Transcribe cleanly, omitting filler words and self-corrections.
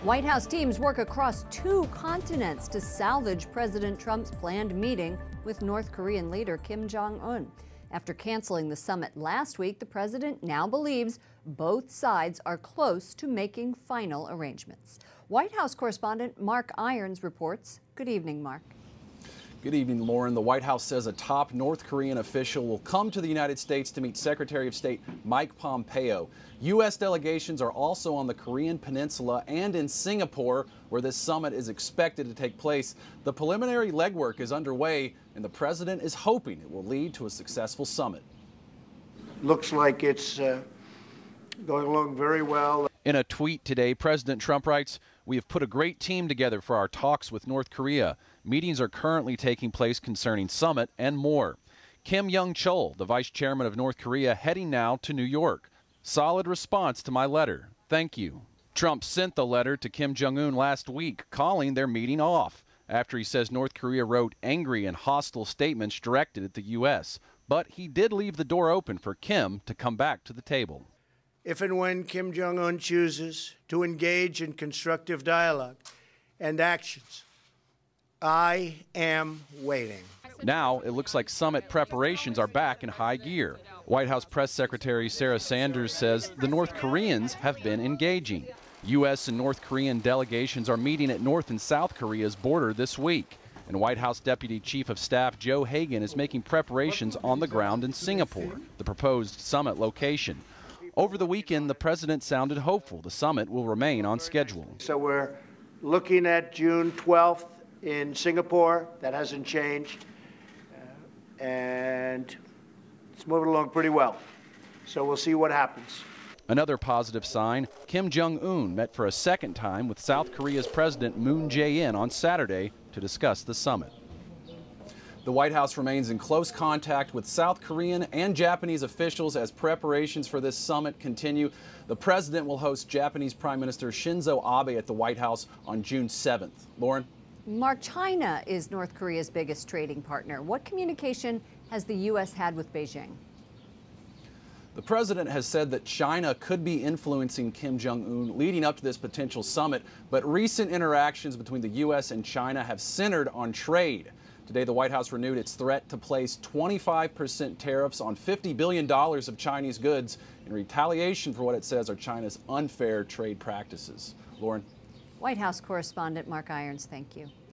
White House teams work across 2 continents to salvage President Trump's planned meeting with North Korean leader Kim Jong-un. After canceling the summit last week, the president now believes both sides are close to making final arrangements. White House correspondent Mark Irons reports. Good evening, Mark. Good evening, Lauren. The White House says a top North Korean official will come to the United States to meet Secretary of State Mike Pompeo. U.S. delegations are also on the Korean Peninsula and in Singapore, where this summit is expected to take place. The preliminary legwork is underway, and the president is hoping it will lead to a successful summit. Looks like it's going along very well. In a tweet today, President Trump writes, "We have put a great team together for our talks with North Korea. Meetings are currently taking place concerning summit and more." Kim Young-chol, the vice chairman of North Korea, heading now to New York. "Solid response to my letter. Thank you." Trump sent the letter to Kim Jong-un last week, calling their meeting off after he says North Korea wrote angry and hostile statements directed at the U.S. But he did leave the door open for Kim to come back to the table. If and when Kim Jong-un chooses to engage in constructive dialogue and actions, I am waiting. Now it looks like summit preparations are back in high gear. White House Press Secretary Sarah Sanders says the North Koreans have been engaging. U.S. and North Korean delegations are meeting at North and South Korea's border this week. And White House Deputy Chief of Staff Joe Hagan is making preparations on the ground in Singapore, the proposed summit location. Over the weekend, the president sounded hopeful the summit will remain on schedule. So we're looking at June 12th in Singapore. That hasn't changed. And it's moving along pretty well. So we'll see what happens. Another positive sign, Kim Jong-un met for a second time with South Korea's President Moon Jae-in on Saturday to discuss the summit. The White House remains in close contact with South Korean and Japanese officials as preparations for this summit continue. The president will host Japanese Prime Minister Shinzo Abe at the White House on June 7th. Lauren? Mark, China is North Korea's biggest trading partner. What communication has the U.S. had with Beijing? The president has said that China could be influencing Kim Jong-un leading up to this potential summit, but recent interactions between the U.S. and China have centered on trade. Today, the White House renewed its threat to place 25% tariffs on $50 billion of Chinese goods in retaliation for what it says are China's unfair trade practices. Lauren? White House correspondent Mark Irons, thank you.